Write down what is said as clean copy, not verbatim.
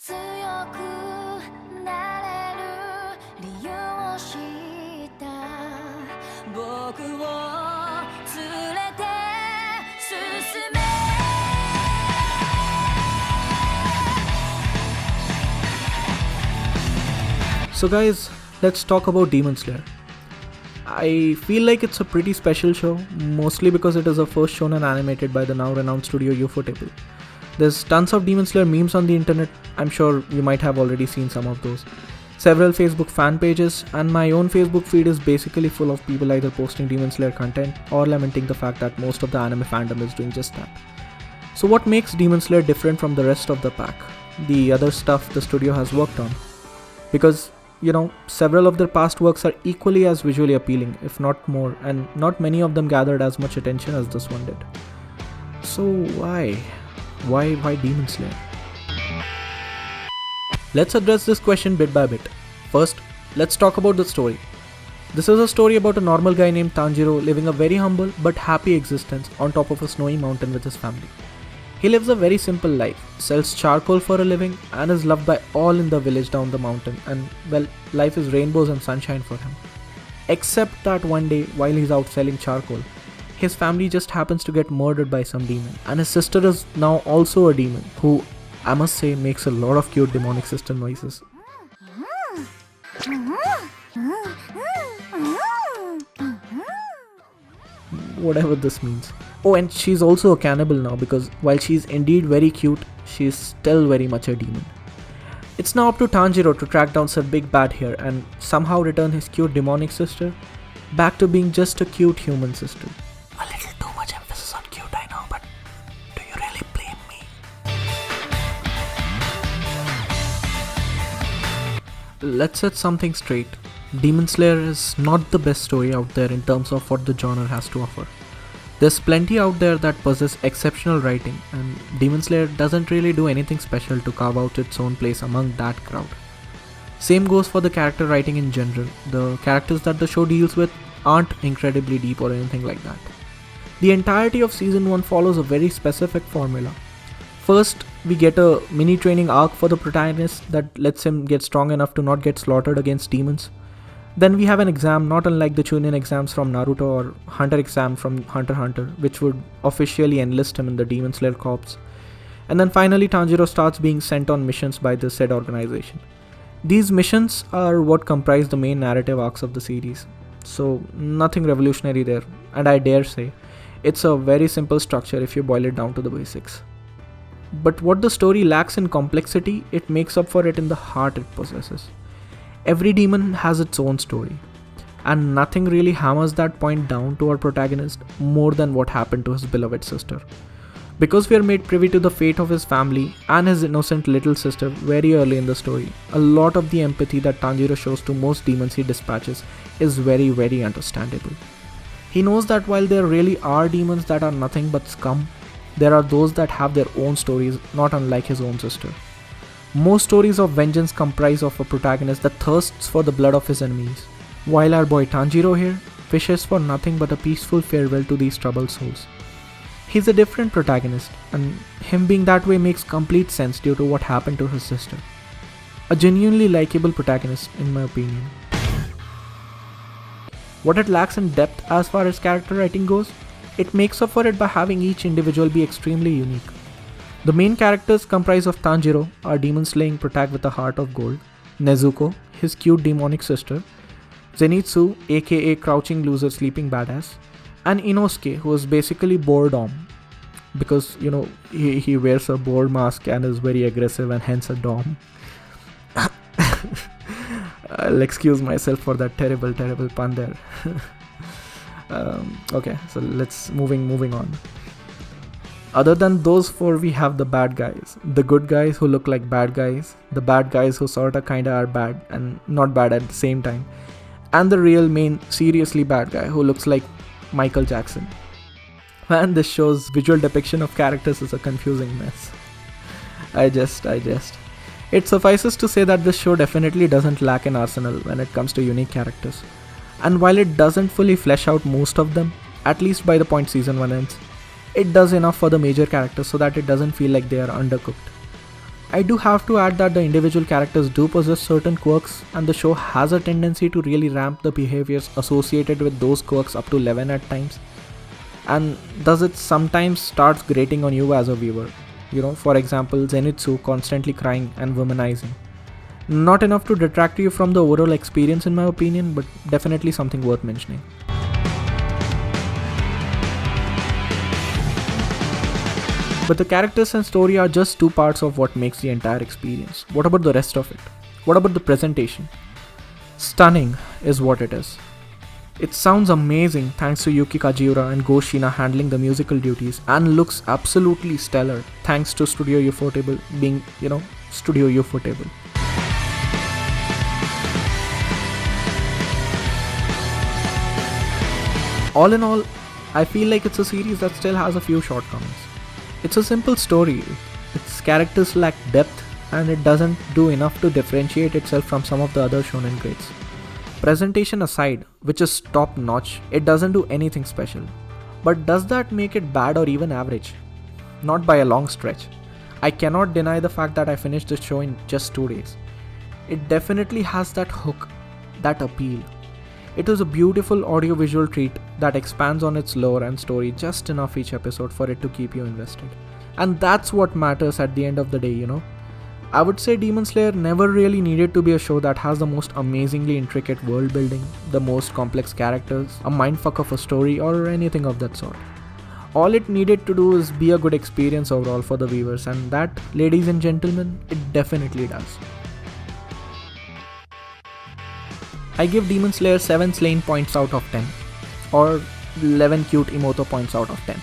強くなれる理由を知った僕を連れて進め So guys, let's talk about Demon Slayer. I feel like it's a pretty special show, mostly because it is the first shonen animated by the now renowned studio Ufotable. There's tons of Demon Slayer memes on the internet. I'm sure you might have already seen some of those. Several Facebook fan pages, and my own Facebook feed is basically full of people either posting Demon Slayer content or lamenting the fact that most of the anime fandom is doing just that. So what makes Demon Slayer different from the rest of the pack? The other stuff the studio has worked on. Because several of their past works are equally as visually appealing, if not more, and not many of them gathered as much attention as this one did. So why? Why Demon Slayer? Let's address this question bit by bit. First, let's talk about the story. This is a story about a normal guy named Tanjiro living a very humble but happy existence on top of a snowy mountain with his family. He lives a very simple life, sells charcoal for a living, and is loved by all in the village down the mountain, and well, life is rainbows and sunshine for him. Except that one day, while he's out selling charcoal, his family just happens to get murdered by some demon, and his sister is now also a demon, who, I must say, makes a lot of cute demonic sister noises. Whatever this means. Oh, and she's also a cannibal now, because while she's indeed very cute, she's still very much a demon. It's now up to Tanjiro to track down some big bad here and somehow return his cute demonic sister back to being just a cute human sister. A little too much emphasis on cute, I know, but do you really blame me? Let's set something straight. Demon Slayer is not the best story out there in terms of what the genre has to offer. There's plenty out there that possess exceptional writing, and Demon Slayer doesn't really do anything special to carve out its own place among that crowd. Same goes for the character writing in general. The characters that the show deals with aren't incredibly deep or anything like that. The entirety of season 1 follows a very specific formula. First, we get a mini training arc for the protagonist that lets him get strong enough to not get slaughtered against demons. Then we have an exam not unlike the shounen exams from Naruto or Hunter exam from Hunter x Hunter, which would officially enlist him in the Demon Slayer Corps. And then finally Tanjiro starts being sent on missions by the said organization. These missions are what comprise the main narrative arcs of the series. So nothing revolutionary there, and I dare say, it's a very simple structure if you boil it down to the basics. But what the story lacks in complexity, it makes up for it in the heart it possesses. Every demon has its own story, and nothing really hammers that point down to our protagonist more than what happened to his beloved sister. Because we are made privy to the fate of his family and his innocent little sister very early in the story, a lot of the empathy that Tanjiro shows to most demons he dispatches is very, very understandable. He knows that while there really are demons that are nothing but scum, there are those that have their own stories, not unlike his own sister. Most stories of vengeance comprise of a protagonist that thirsts for the blood of his enemies, while our boy Tanjiro here wishes for nothing but a peaceful farewell to these troubled souls. He's a different protagonist, and him being that way makes complete sense due to what happened to his sister. A genuinely likable protagonist, in my opinion. What it lacks in depth as far as character writing goes, it makes up for it by having each individual be extremely unique. The main characters comprise of Tanjiro, our demon-slaying protag with a heart of gold, Nezuko, his cute demonic sister, Zenitsu, aka Crouching Loser Sleeping Badass, and Inosuke, who is basically Boredom, because he wears a boar mask and is very aggressive and hence a dom. I'll excuse myself for that terrible pun there. Okay, so let's moving on. Other than those four, we have the bad guys. The good guys who look like bad guys. The bad guys who sorta kinda are bad and not bad at the same time. And the real main seriously bad guy who looks like Michael Jackson. Man, this show's visual depiction of characters is a confusing mess. I jest. It suffices to say that this show definitely doesn't lack an arsenal when it comes to unique characters. And while it doesn't fully flesh out most of them, at least by the point season 1 ends, it does enough for the major characters so that it doesn't feel like they are undercooked. I do have to add that the individual characters do possess certain quirks, and the show has a tendency to really ramp the behaviors associated with those quirks up to 11 at times, and thus it sometimes starts grating on you as a viewer. For example, Zenitsu constantly crying and womanizing. Not enough to detract you from the overall experience in my opinion, but definitely something worth mentioning. But the characters and story are just two parts of what makes the entire experience. What about the rest of it? What about the presentation? Stunning is what it is. It sounds amazing thanks to Yuki Kajiura and Go Shina handling the musical duties, and looks absolutely stellar thanks to Studio Ufotable being, Studio Ufotable. All in all, I feel like it's a series that still has a few shortcomings. It's a simple story, its characters lack depth, and it doesn't do enough to differentiate itself from some of the other shonen grades. Presentation aside, which is top notch, it doesn't do anything special. But does that make it bad or even average? Not by a long stretch. I cannot deny the fact that I finished the show in just 2 days. It definitely has that hook, that appeal. It is a beautiful audio-visual treat that expands on its lore and story just enough each episode for it to keep you invested. And that's what matters at the end of the day, I would say Demon Slayer never really needed to be a show that has the most amazingly intricate world building, the most complex characters, a mindfuck of a story, or anything of that sort. All it needed to do is be a good experience overall for the viewers, and that, ladies and gentlemen, it definitely does. I give Demon Slayer 7 slain points out of 10, or 11 cute emoto points out of 10.